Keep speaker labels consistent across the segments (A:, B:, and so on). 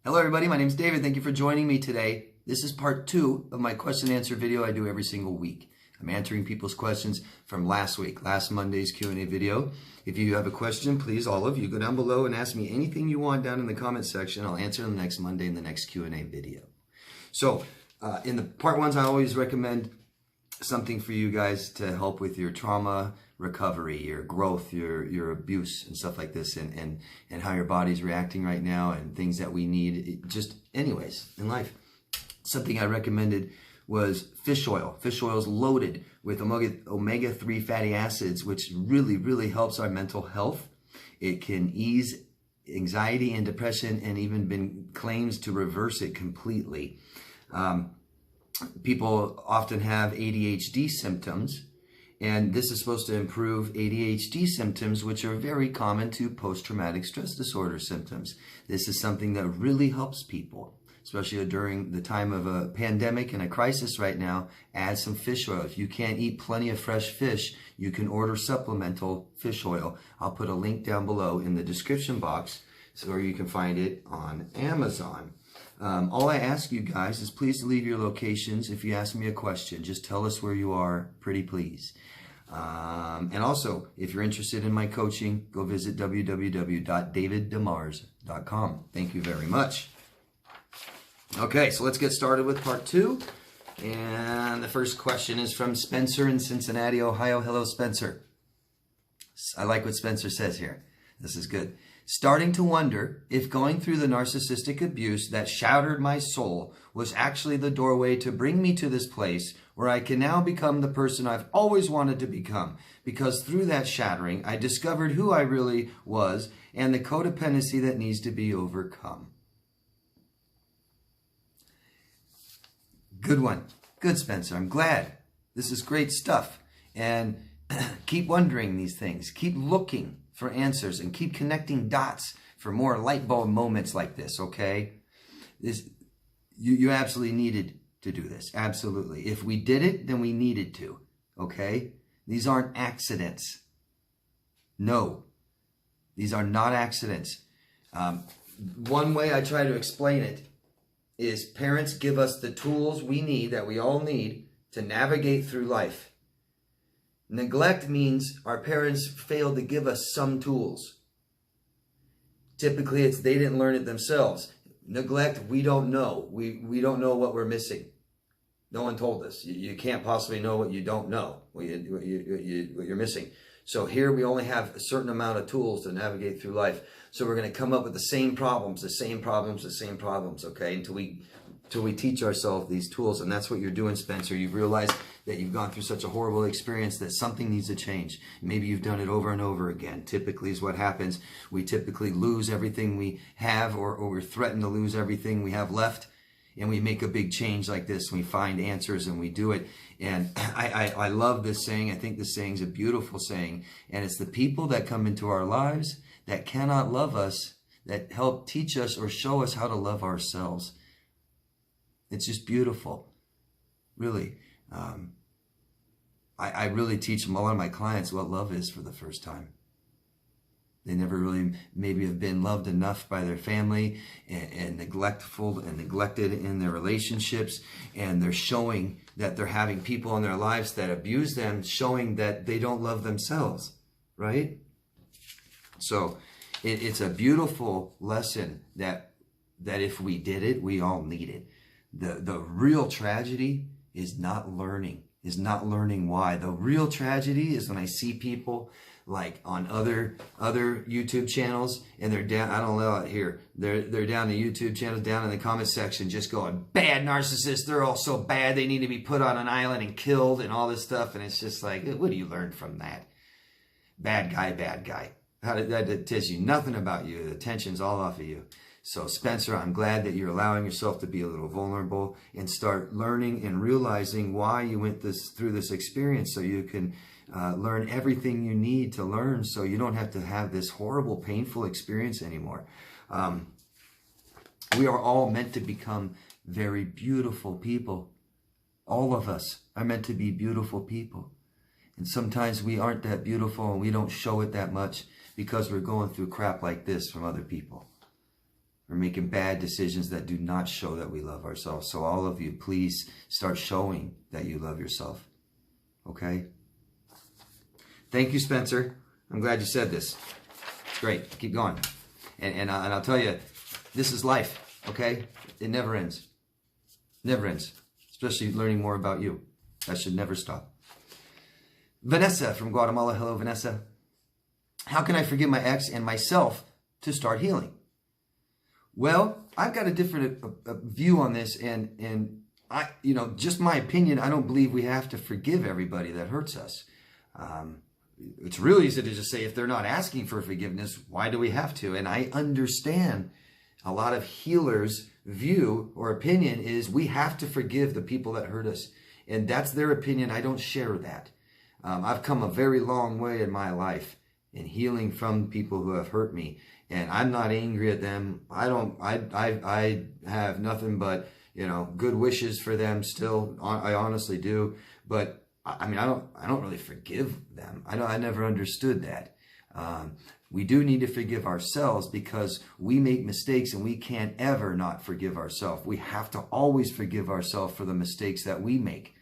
A: Hello everybody, my name is David. Thank you for joining me today. This is part 2 of my question and answer video I do every single week. I'm answering people's questions from last Monday's Q&A video. If you have a question, please, all of you, go down below and ask me anything you want down in the comment section. I'll answer them next Monday in the next Q&A video. So, in the part 1s, I always recommend something for you guys to help with your trauma recovery, your growth, your abuse and stuff like this, and how your body's reacting right now and things that we need, just anyways in life. Something I recommended was fish oil. Fish oil is loaded with omega-3 fatty acids, which really helps our mental health. It can ease anxiety and depression, and even been claims to reverse it completely. People often have ADHD symptoms, and this is supposed to improve ADHD symptoms, which are very common to post-traumatic stress disorder symptoms. This is something that really helps people, especially during the time of a pandemic and a crisis right now. Add some fish oil. If you can't eat plenty of fresh fish, you can order supplemental fish oil. I'll put a link down below in the description box, or you can find it on Amazon. All I ask you guys is please leave your locations. If you ask me a question, just tell us where you are, pretty please. And also, if you're interested in my coaching, go visit www.daviddemars.com. Thank you very much. Okay, so let's get started with part 2. And the first question is from Spencer in Cincinnati, Ohio. Hello, Spencer. I like what Spencer says here. This is good. Starting to wonder if going through the narcissistic abuse that shattered my soul was actually the doorway to bring me to this place where I can now become the person I've always wanted to become. Because through that shattering, I discovered who I really was and the codependency that needs to be overcome. Good one. Good, Spencer. I'm glad. This is great stuff. And keep wondering these things. Keep looking for answers and keep connecting dots for more light bulb moments like this, okay? You absolutely needed to do this. Absolutely. If we did it, then we needed to, okay? These aren't accidents. No. These are not accidents. One way I try to explain it is parents give us the tools we need, that we all need, to navigate through life. Neglect means our parents failed to give us some tools. Typically, it's they didn't learn it themselves. Neglect, we don't know. We don't know what we're missing. No one told us. You can't possibly know what you don't know, what you're missing. So here we only have a certain amount of tools to navigate through life. So we're going to come up with the same problems, okay, until we teach ourselves these tools. And that's what you're doing, Spencer. You've realized that you've gone through such a horrible experience that something needs to change. Maybe you've done it over and over again. Typically is what happens. We typically lose everything we have, or we're threatened to lose everything we have left. And we make a big change like this. We find answers and we do it. And I love this saying. I think this saying is a beautiful saying. And it's the people that come into our lives that cannot love us, that help teach us or show us how to love ourselves. It's just beautiful, really. I really teach a lot of my clients what love is for the first time. They never really maybe have been loved enough by their family, and neglected in their relationships. And they're showing that they're having people in their lives that abuse them, showing that they don't love themselves, right? So it's a beautiful lesson that if we did it, we all need it. The real tragedy is not learning why. The real tragedy is when I see people like on other YouTube channels, and they're down, I don't know it here, they're down the YouTube channels, down in the comment section, just going, bad narcissists, they're all so bad, they need to be put on an island and killed and all this stuff. And it's just like, what do you learn from that? Bad guy. That tells you nothing about you. The attention's all off of you. So Spencer, I'm glad that you're allowing yourself to be a little vulnerable and start learning and realizing why you went through this experience, so you can learn everything you need to learn, so you don't have to have this horrible, painful experience anymore. We are all meant to become very beautiful people. All of us are meant to be beautiful people. And sometimes we aren't that beautiful, and we don't show it that much because we're going through crap like this from other people. We're making bad decisions that do not show that we love ourselves. So all of you, please start showing that you love yourself. Okay? Thank you, Spencer. I'm glad you said this. It's great. Keep going. And I'll tell you, this is life, okay? It never ends. Never ends. Especially learning more about you. That should never stop. Vanessa from Guatemala. Hello, Vanessa. How can I forgive my ex and myself to start healing? Well, I've got a different view on this, and I, just my opinion, I don't believe we have to forgive everybody that hurts us. It's really easy to just say, if they're not asking for forgiveness, why do we have to? And I understand a lot of healers' view or opinion is we have to forgive the people that hurt us. And that's their opinion. I don't share that. I've come a very long way in my life in healing from people who have hurt me. And I'm not angry at them. I have nothing but, good wishes for them still. I honestly do. But I mean, I don't really forgive them. I never understood that. We do need to forgive ourselves because we make mistakes and we can't ever not forgive ourselves. We have to always forgive ourselves for the mistakes that we make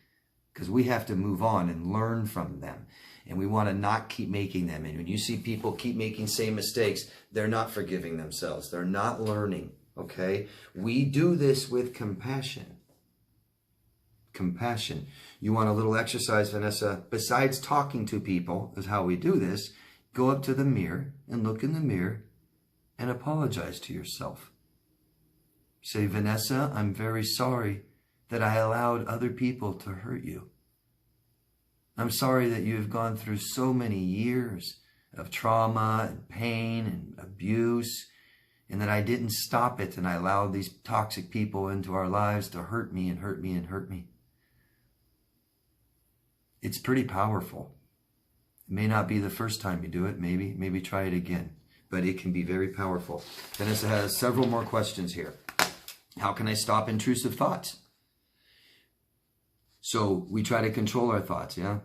A: because we have to move on and learn from them. And we want to not keep making them. And when you see people keep making same mistakes, they're not forgiving themselves. They're not learning, okay? We do this with compassion. Compassion. You want a little exercise, Vanessa? Besides talking to people, is how we do this. Go up to the mirror and look in the mirror and apologize to yourself. Say, Vanessa, I'm very sorry that I allowed other people to hurt you. I'm sorry that you have gone through so many years of trauma and pain and abuse, and that I didn't stop it and I allowed these toxic people into our lives to hurt me and hurt me and hurt me. It's pretty powerful. It may not be the first time you do it. Maybe try it again. But it can be very powerful. Vanessa has several more questions here. How can I stop intrusive thoughts? So we try to control our thoughts, yeah?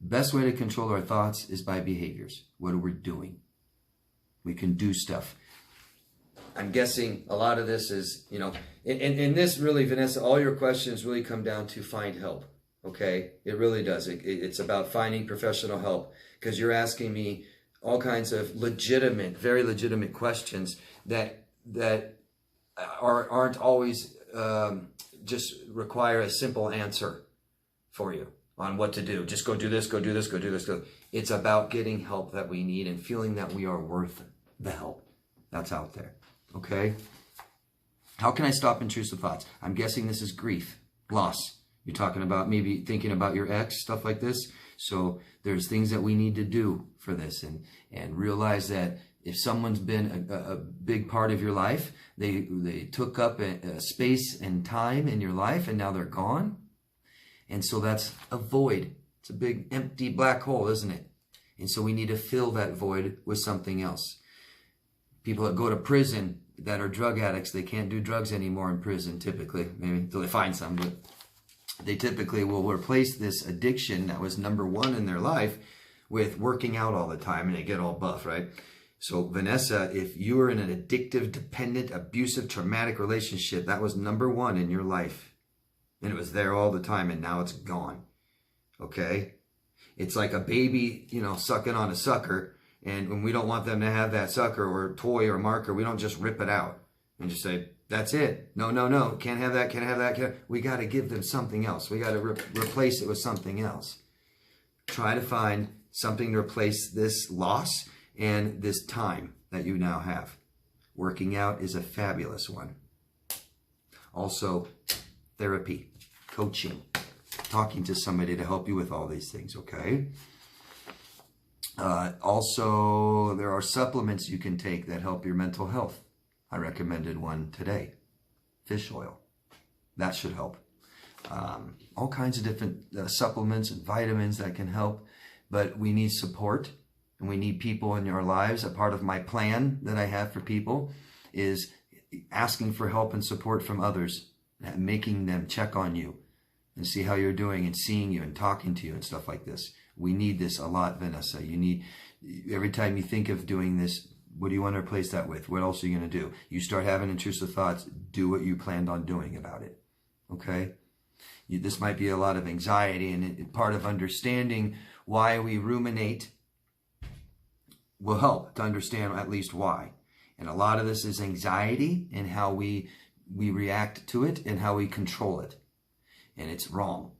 A: Best way to control our thoughts is by behaviors. What are we doing? We can do stuff. I'm guessing a lot of this is, and this really, Vanessa, all your questions really come down to find help. Okay, it really does. It's about finding professional help because you're asking me all kinds of legitimate, very legitimate questions that aren't always just require a simple answer for you on what to do. Just go do this, go do this, go do this. It's about getting help that we need and feeling that we are worth the help that's out there. Okay? How can I stop intrusive thoughts? I'm guessing this is grief, loss. You're talking about maybe thinking about your ex, stuff like this. So there's things that we need to do for this and realize that if someone's been a big part of your life, they took up a space and time in your life and now they're gone. And so that's a void. It's a big empty black hole, isn't it? And so we need to fill that void with something else. People that go to prison that are drug addicts, they can't do drugs anymore in prison typically, maybe until they find some, but they typically will replace this addiction that was number one in their life with working out all the time and they get all buff, right? So Vanessa, if you are in an addictive, dependent, abusive, traumatic relationship, that was number one in your life. And it was there all the time and now it's gone. Okay? It's like a baby, sucking on a sucker. And when we don't want them to have that sucker or toy or marker, we don't just rip it out and just say, that's it. No. Can't have that, can't have that. We got to give them something else. We got to replace it with something else. Try to find something to replace this loss and this time that you now have. Working out is a fabulous one. Also, therapy, coaching, talking to somebody to help you with all these things, okay? Also, there are supplements you can take that help your mental health. I recommended one today, fish oil. That should help. All kinds of different supplements and vitamins that can help, but we need support and we need people in your lives. A part of my plan that I have for people is asking for help and support from others, and making them check on you and see how you're doing and seeing you and talking to you and stuff like this. We need this a lot, Vanessa. You need, every time you think of doing this, What do you want to replace that with? What else are you going to do? You start having intrusive thoughts, do what you planned on doing about it. Okay? This might be a lot of anxiety, and part of understanding why we ruminate will help to understand at least why. And a lot of this is anxiety and how we react to it and how we control it. And it's wrong.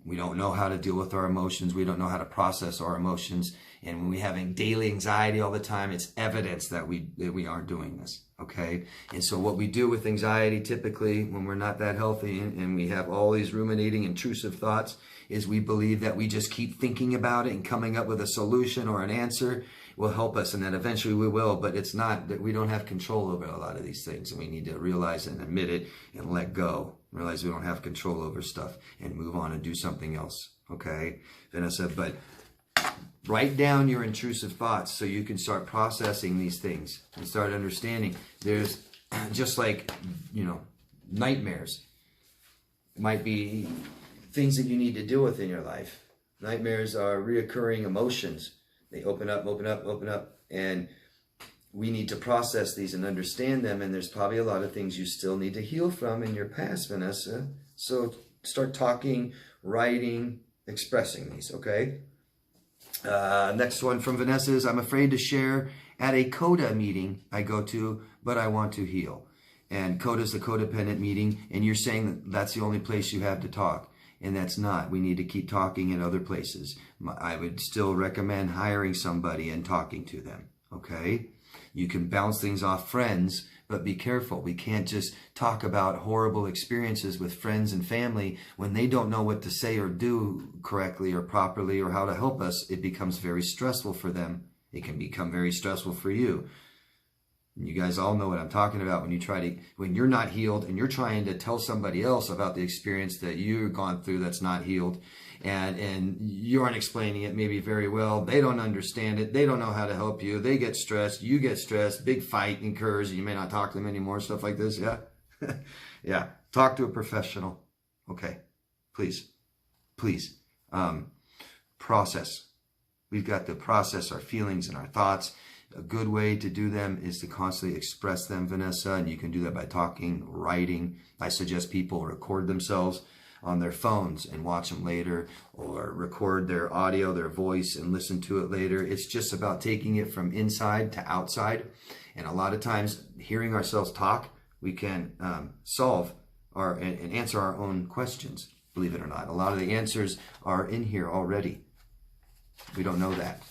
A: We don't know how to deal with our emotions. We don't know how to process our emotions. And when we're having daily anxiety all the time, it's evidence that we aren't doing this. Okay? And so what we do with anxiety typically when we're not that healthy and we have all these ruminating, intrusive thoughts is we believe that we just keep thinking about it and coming up with a solution or an answer will help us, and that eventually we will, but it's not, that we don't have control over a lot of these things, and we need to realize and admit it and let go. Realize we don't have control over stuff and move on and do something else. Okay, Vanessa, but write down your intrusive thoughts so you can start processing these things and start understanding. There's just like, nightmares. It might be things that you need to deal with in your life. Nightmares are reoccurring emotions. They open up, and we need to process these and understand them, and there's probably a lot of things you still need to heal from in your past, Vanessa. So start talking, writing, expressing these, okay? Next one from Vanessa is, I'm afraid to share at a CODA meeting I go to, but I want to heal. And CODA is the codependent meeting, and you're saying that that's the only place you have to talk. And that's not. We need to keep talking in other places. I would still recommend hiring somebody and talking to them, okay? You can bounce things off friends, but be careful. We can't just talk about horrible experiences with friends and family when they don't know what to say or do correctly or properly or how to help us. It becomes very stressful for them. It can become very stressful for you. You guys all know what I'm talking about when you're not healed and you're trying to tell somebody else about the experience that you've gone through that's not healed, and you aren't explaining it maybe very well. They don't understand it. They don't know how to help you. They get stressed. You get stressed. Big fight occurs. You may not talk to them anymore. Stuff like this. Yeah. Yeah. Talk to a professional. Okay. Please. Process. We've got to process our feelings and our thoughts. A good way to do them is to constantly express them, Vanessa, and you can do that by talking, writing. I suggest people record themselves on their phones and watch them later, or record their audio, their voice, and listen to it later. It's just about taking it from inside to outside. And a lot of times, hearing ourselves talk, we can solve and answer our own questions, believe it or not. A lot of the answers are in here already. We don't know that.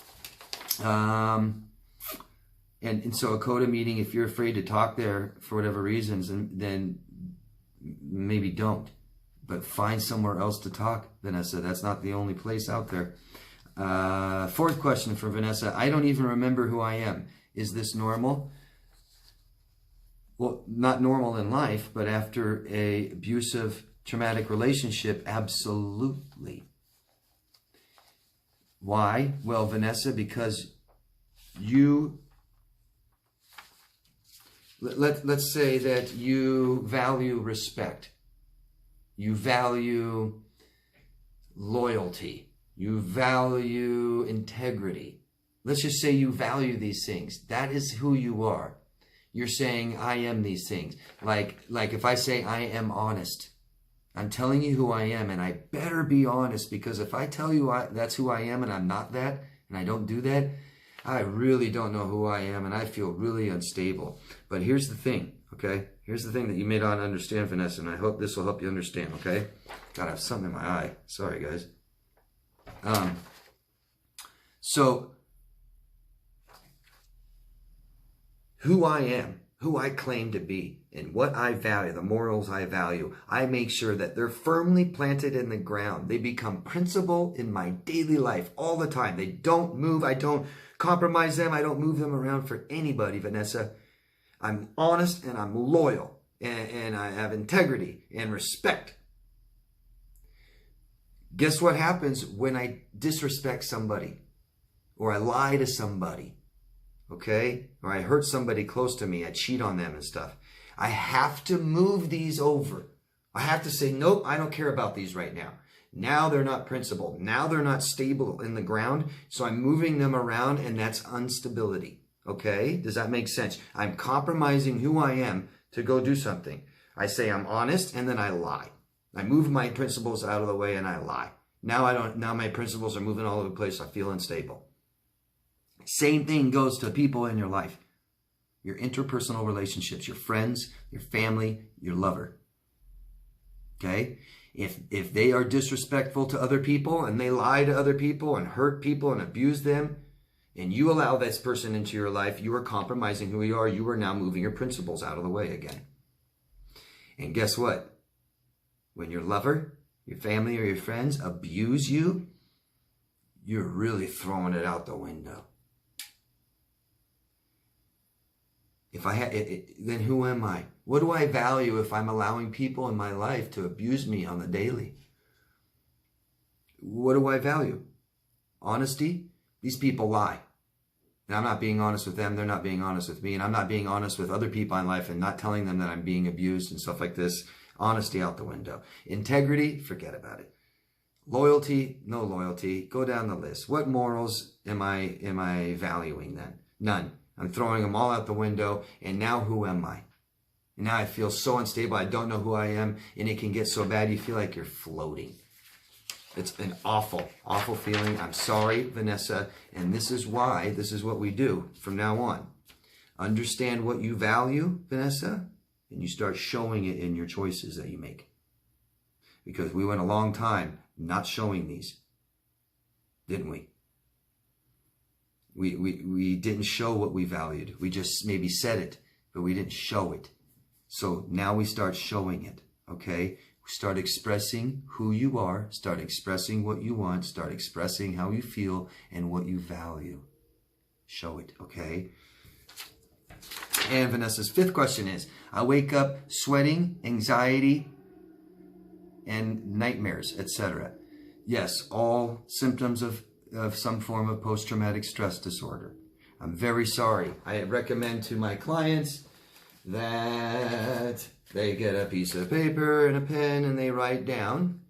A: And so a CODA meeting, if you're afraid to talk there for whatever reasons, then maybe don't. But find somewhere else to talk, Vanessa. That's not the only place out there. Fourth question from Vanessa. I don't even remember who I am. Is this normal? Well, not normal in life, but after a abusive, traumatic relationship, absolutely. Why? Well, Vanessa, because let's say that you value respect. You value loyalty. You value integrity. Let's just say you value these things. That is who you are. You're saying, I am these things. Like if I say I am honest, I'm telling you who I am, and I better be honest, because if I tell you that's who I am and I'm not that, and I don't do that, I really don't know who I am, and I feel really unstable. But here's the thing, okay? Here's the thing that you may not understand, Vanessa, and I hope this will help you understand, okay? God, I have something in my eye. Sorry, guys. So, who I am, who I claim to be, and what I value, the morals I value, I make sure that they're firmly planted in the ground. They become principle in my daily life all the time. They don't move. I don't compromise them. I don't move them around for anybody, Vanessa. I'm honest and I'm loyal, and I have integrity and respect. Guess what happens when I disrespect somebody, or I lie to somebody, okay? Or I hurt somebody close to me, I cheat on them and stuff. I have to move these over. I have to say, nope, I don't care about these right now. Now they're not principled. Now they're not stable in the ground. So I'm moving them around, and that's instability. Okay? Does that make sense? I'm compromising who I am to go do something. I say I'm honest and then I lie. I move my principles out of the way and I lie. Now my principles are moving all over the place. I feel unstable. Same thing goes to people in your life. Your interpersonal relationships, your friends, your family, your lover. Okay? If they are disrespectful to other people and they lie to other people and hurt people and abuse them, and you allow this person into your life, you are compromising who you are. You are now moving your principles out of the way again. And guess what? When your lover, your family, or your friends abuse you, you're really throwing it out the window. If I had, then who am I? What do I value if I'm allowing people in my life to abuse me on the daily? What do I value? Honesty? These people lie. And I'm not being honest with them. They're not being honest with me. And I'm not being honest with other people in life and not telling them that I'm being abused and stuff like this. Honesty out the window. Integrity? Forget about it. Loyalty? No loyalty. Go down the list. What morals am I valuing then? None. I'm throwing them all out the window. And now who am I? And now I feel so unstable. I don't know who I am. And it can get so bad you feel like you're floating. It's an awful, awful feeling. I'm sorry, Vanessa. And this is why, this is what we do from now on. Understand what you value, Vanessa, and you start showing it in your choices that you make. Because we went a long time not showing these, didn't we? We didn't show what we valued. We just maybe said it, but we didn't show it. So now we start showing it, okay? Start expressing who you are. Start expressing what you want. Start expressing how you feel and what you value. Show it, okay? And Vanessa's fifth question is, I wake up sweating, anxiety, and nightmares, etc. Yes, all symptoms of some form of post-traumatic stress disorder. I'm very sorry. I recommend to my clients that they get a piece of paper and a pen and they write down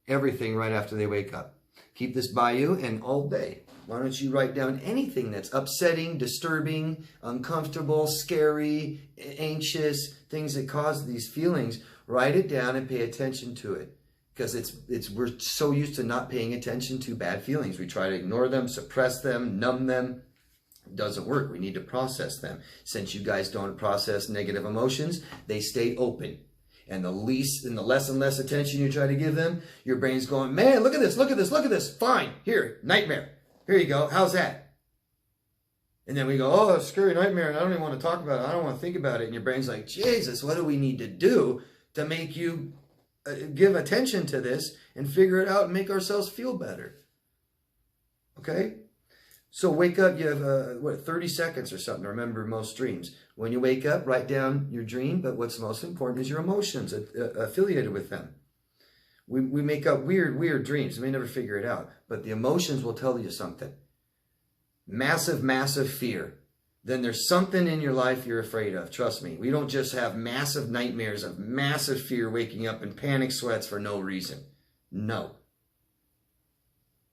A: everything right after they wake up. Keep this by you and all day. Why don't you write down anything that's upsetting, disturbing, uncomfortable, scary, anxious, things that cause these feelings. Write it down and pay attention to it. Because we're so used to not paying attention to bad feelings. We try to ignore them, suppress them, numb them. It doesn't work. We need to process them. Since you guys don't process negative emotions, they stay open. And the less and less attention you try to give them, your brain's going, man, look at this, look at this, look at this. Fine. Here, nightmare. Here you go. How's that? And then we go, oh, it's a scary nightmare, and I don't even want to talk about it. I don't want to think about it. And your brain's like, Jesus, what do we need to do to make you give attention to this and figure it out and make ourselves feel better? Okay? So wake up, you have, 30 seconds or something to remember most dreams. When you wake up, write down your dream, but what's most important is your emotions affiliated with them. We make up weird dreams. We may never figure it out, but the emotions will tell you something. Massive, massive fear. Then there's something in your life you're afraid of. Trust me. We don't just have massive nightmares of massive fear waking up in panic sweats for no reason. No.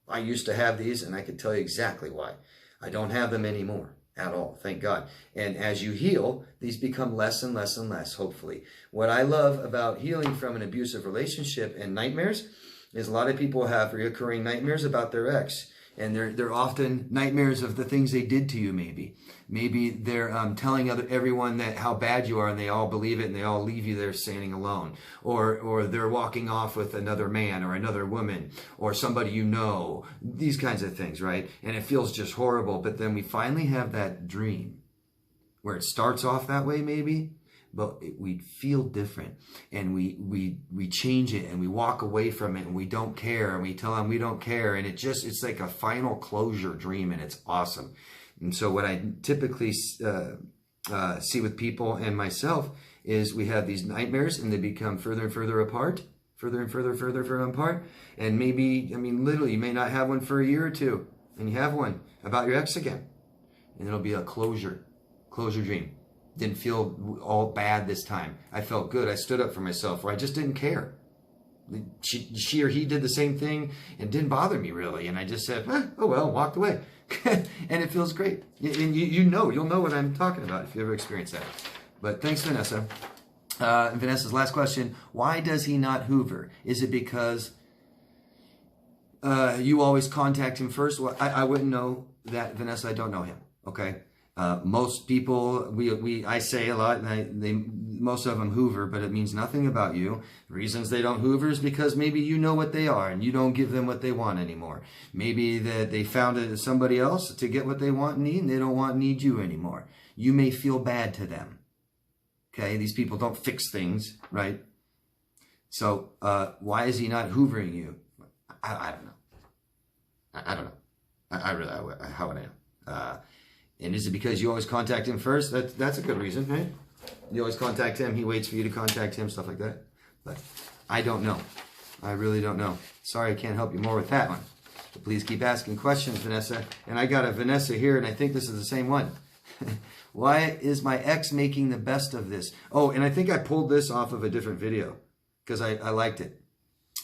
A: I used to have these, and I could tell you exactly why. I don't have them anymore at all, thank God. And as you heal, these become less and less and less, hopefully. What I love about healing from an abusive relationship and nightmares is a lot of people have recurring nightmares about their ex. And they're often nightmares of the things they did to you, maybe. Maybe they're telling everyone that how bad you are, and they all believe it, and they all leave you there standing alone. Or they're walking off with another man or another woman or somebody you know. These kinds of things, right? And it feels just horrible. But then we finally have that dream where it starts off that way, maybe. But we feel different, and we change it, and we walk away from it, and we don't care, and we tell them we don't care, and it's like a final closure dream, and it's awesome. And so what I typically see with people and myself is we have these nightmares, and they become further and further apart, further and further apart, and maybe, I mean, literally, you may not have one for a year or two, and you have one about your ex again, and it'll be a closure dream. Didn't feel all bad this time. I felt good. I stood up for myself, or I just didn't care. she or he did the same thing and didn't bother me really. And I just said, oh well, walked away. And it feels great. And you'll know what I'm talking about if you ever experience that. But thanks, Vanessa. Vanessa's last question, why does he not Hoover? Is it because you always contact him first? Well, I wouldn't know that, Vanessa. I don't know him. Okay. Most people, I say a lot, most of them Hoover, but it means nothing about you. The reasons they don't Hoover is because maybe you know what they are and you don't give them what they want anymore. Maybe that they found somebody else to get what they want and need, and they don't need you anymore. You may feel bad to them. Okay, these people don't fix things, right? So why is he not Hoovering you? I don't know. I don't know. I really, how would I know? And is it because you always contact him first? That's a good reason, right? You always contact him, he waits for you to contact him, stuff like that. But I don't know. I really don't know. Sorry I can't help you more with that one. But please keep asking questions, Vanessa. And I got a Vanessa here, and I think this is the same one. Why is my ex making the best of this? Oh, and I think I pulled this off of a different video because I liked it.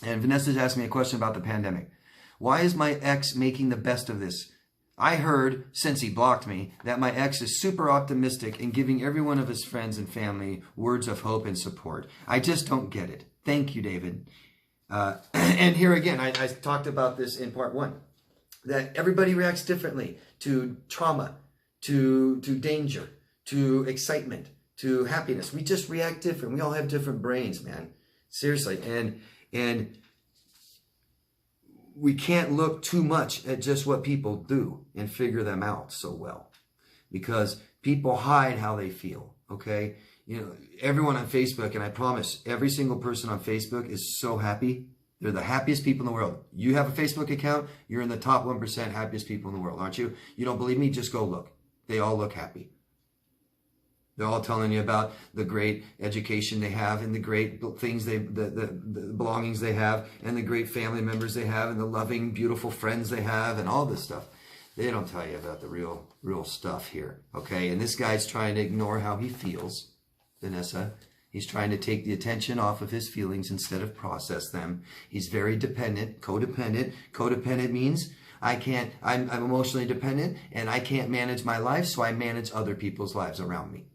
A: And Vanessa's asked me a question about the pandemic. Why is my ex making the best of this? I heard, since he blocked me, that my ex is super optimistic and giving every one of his friends and family words of hope and support. I just don't get it. Thank you, David. And here again, I talked about this in part 1, that everybody reacts differently to trauma, to danger, to excitement, to happiness. We just react different. We all have different brains, man. Seriously. And we can't look too much at just what people do and figure them out so well, because people hide how they feel. Okay. You know, everyone on Facebook, and I promise every single person on Facebook is so happy. They're the happiest people in the world. You have a Facebook account, you're in the top 1% happiest people in the world, aren't you? You don't believe me? Just go look. They all look happy. They're all telling you about the great education they have and the great things the belongings they have and the great family members they have and the loving, beautiful friends they have and all this stuff. They don't tell you about the real stuff here, okay? And this guy's trying to ignore how he feels, Vanessa. He's trying to take the attention off of his feelings instead of process them. He's very dependent, codependent. Codependent means I'm emotionally dependent and I can't manage my life, so I manage other people's lives around me.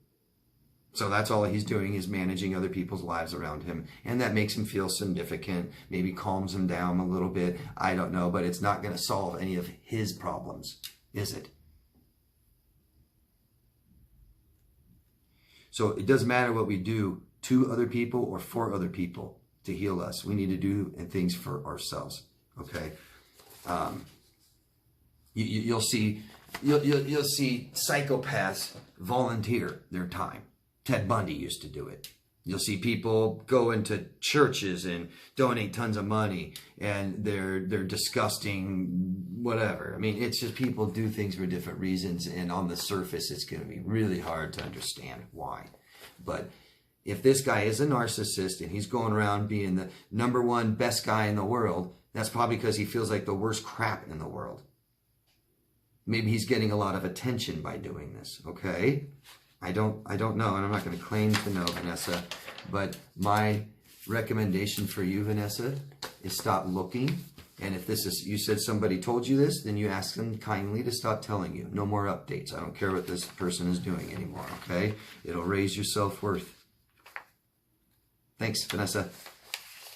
A: So that's all he's doing, is managing other people's lives around him. And that makes him feel significant, maybe calms him down a little bit. I don't know, but it's not going to solve any of his problems, is it? So it doesn't matter what we do to other people or for other people to heal us. We need to do things for ourselves, okay? You'll see psychopaths volunteer their time. Ted Bundy used to do it. You'll see people go into churches and donate tons of money, and they're disgusting, whatever. I mean, it's just people do things for different reasons, and on the surface, it's going to be really hard to understand why. But if this guy is a narcissist and he's going around being the #1 best guy in the world, that's probably because he feels like the worst crap in the world. Maybe he's getting a lot of attention by doing this, okay? I don't know, and I'm not going to claim to know, Vanessa, but my recommendation for you, Vanessa, is stop looking. And if this is, you said somebody told you this, then you ask them kindly to stop telling you. No more updates. I don't care what this person is doing anymore, okay? It'll raise your self-worth. Thanks, Vanessa.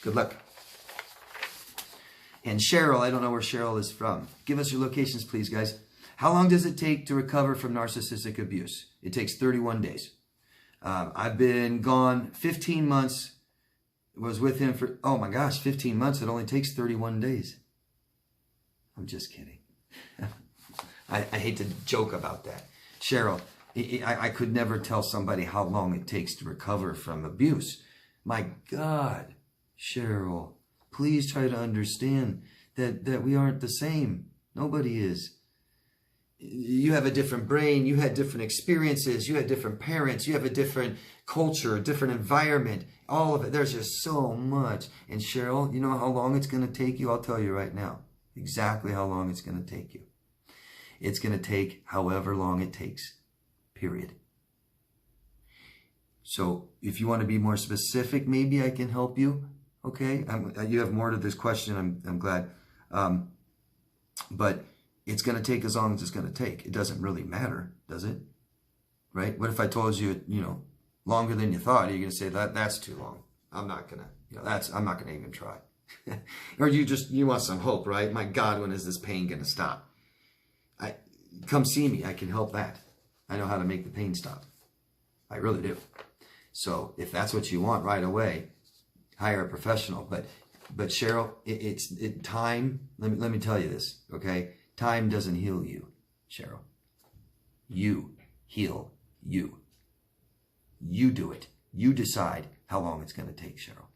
A: Good luck. And Cheryl, I don't know where Cheryl is from. Give us your locations, please, guys. How long does it take to recover from narcissistic abuse? It takes 31 days. I've been gone 15 months. Was with him for, oh my gosh, 15 months. It only takes 31 days. I'm just kidding. I hate to joke about that. Cheryl, I could never tell somebody how long it takes to recover from abuse. My God, Cheryl, please try to understand that we aren't the same. Nobody is. You have a different brain, you had different experiences, you had different parents, you have a different culture, different environment, all of it. There's just so much. And Cheryl, you know how long it's going to take you? I'll tell you right now, exactly how long it's going to take you. It's going to take however long it takes, period. So if you want to be more specific, maybe I can help you. Okay, you have more to this question. I'm glad. But it's going to take as long as it's going to take. It doesn't really matter, does it? Right? What if I told you, longer than you thought? You're going to say that's too long. I'm not going to, I'm not going to even try. Or you want some hope, right? My God, when is this pain going to stop? Come see me. I can help that. I know how to make the pain stop. I really do. So if that's what you want right away, hire a professional. But Cheryl, time. Let me tell you this, okay? Time doesn't heal you, Cheryl. You heal you. You do it. You decide how long it's going to take, Cheryl.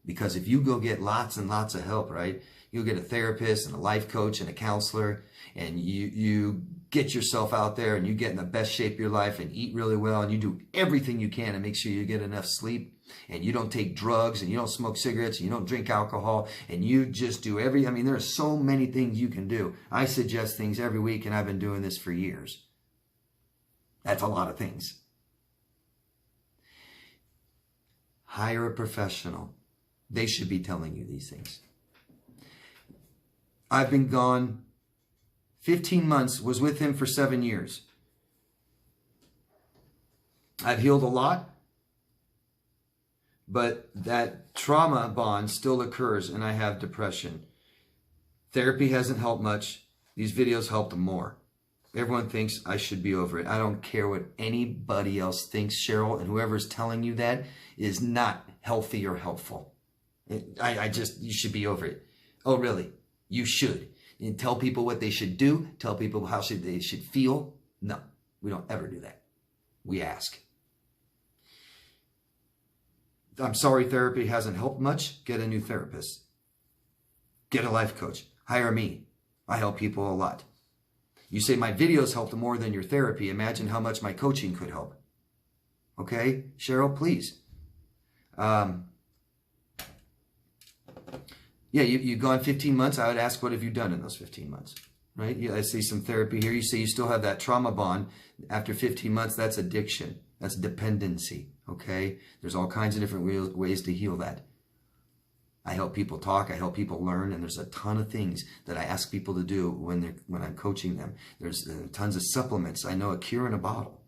A: Because if you go get lots and lots of help, right? You'll get a therapist and a life coach and a counselor, and you get yourself out there and you get in the best shape of your life and eat really well and you do everything you can to make sure you get enough sleep, and you don't take drugs and you don't smoke cigarettes and you don't drink alcohol, and you just do there are so many things you can do. I suggest things every week, and I've been doing this for years. That's a lot of things. Hire a professional. They should be telling you these things. I've been gone 15 months, was with him for 7 years. I've healed a lot, but that trauma bond still occurs, and I have depression. Therapy hasn't helped much. These videos helped more. Everyone thinks I should be over it. I don't care what anybody else thinks, Cheryl, and whoever's telling you that is not healthy or helpful. You should be over it. Oh, really? You should. And tell people what they should do. Tell people how they should feel. No, we don't ever do that. We ask. I'm sorry therapy hasn't helped much. Get a new therapist. Get a life coach. Hire me. I help people a lot. You say my videos helped more than your therapy. Imagine how much my coaching could help. Okay, Cheryl, please. Yeah, you've gone 15 months. I would ask, what have you done in those 15 months? Right? I see some therapy here. You say you still have that trauma bond. After 15 months, that's addiction. That's dependency. Okay? There's all kinds of different ways to heal that. I help people talk. I help people learn. And there's a ton of things that I ask people to do when I'm coaching them. There's tons of supplements. I know a cure in a bottle.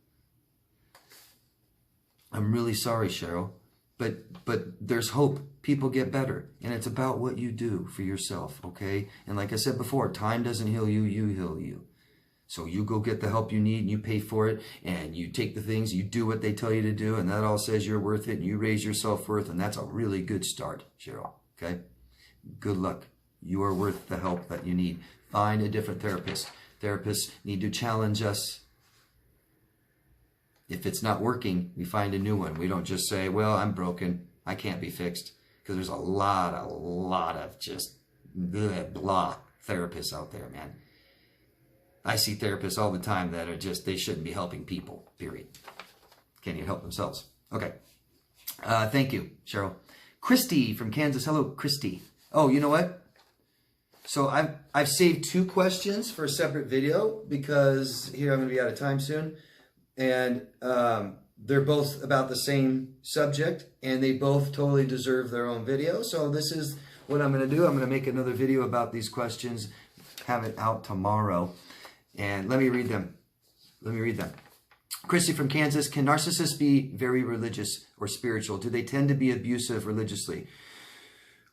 A: I'm really sorry, Cheryl. But there's hope. People get better. And it's about what you do for yourself, okay? And like I said before, time doesn't heal you, you heal you. So you go get the help you need, and you pay for it, and you take the things, you do what they tell you to do, and that all says you're worth it, and you raise your self-worth, and that's a really good start, Cheryl, okay? Good luck. You are worth the help that you need. Find a different therapist. Therapists need to challenge us. If it's not working, we find a new one. We don't just say, well, I'm broken. I can't be fixed. Because there's a lot of just blah therapists out there, man. I see therapists all the time that are just, they shouldn't be helping people, period. Can't even help themselves. Okay. Thank you, Cheryl. Christy from Kansas. Hello, Christy. Oh, you know what? So I've saved 2 questions for a separate video because here I'm going to be out of time soon. And they're both about the same subject, and they both totally deserve their own video. So this is what I'm going to do. I'm going to make another video about these questions, have it out tomorrow. And let me read them. Christy from Kansas. Can narcissists be very religious or spiritual? Do they tend to be abusive religiously?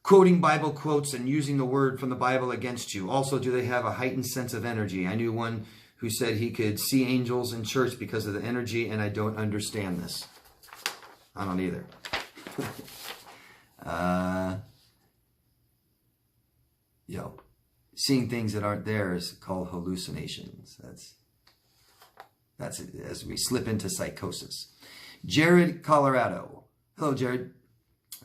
A: Quoting Bible quotes and using the word from the Bible against you. Also, do they have a heightened sense of energy? I knew one who said he could see angels in church because of the energy, and I don't understand this. I don't either. Seeing things that aren't there is called hallucinations. That's as we slip into psychosis. Jared, Colorado. Hello, Jared.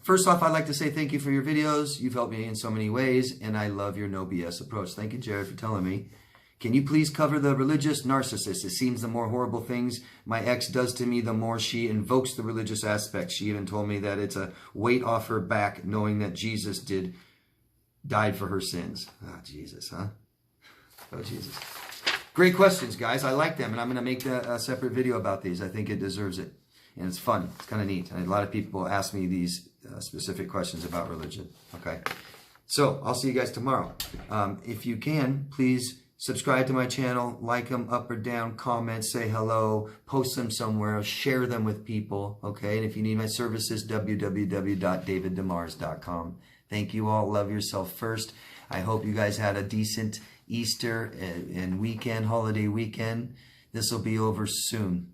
A: First off, I'd like to say thank you for your videos. You've helped me in so many ways, and I love your no BS approach. Thank you, Jared, for telling me. Can you please cover the religious narcissist? It seems the more horrible things my ex does to me, the more she invokes the religious aspect. She even told me that it's a weight off her back knowing that Jesus died for her sins. Oh, Jesus, huh? Oh, Jesus. Great questions, guys. I like them, and I'm going to make a separate video about these. I think it deserves it, and it's fun. It's kind of neat. And a lot of people ask me these specific questions about religion. Okay. So I'll see you guys tomorrow. If you can, please subscribe to my channel, like them up or down, comment, say hello, post them somewhere, share them with people. Okay. And if you need my services, www.daviddemars.com. Thank you all. Love yourself first. I hope you guys had a decent Easter and weekend, holiday weekend. This will be over soon.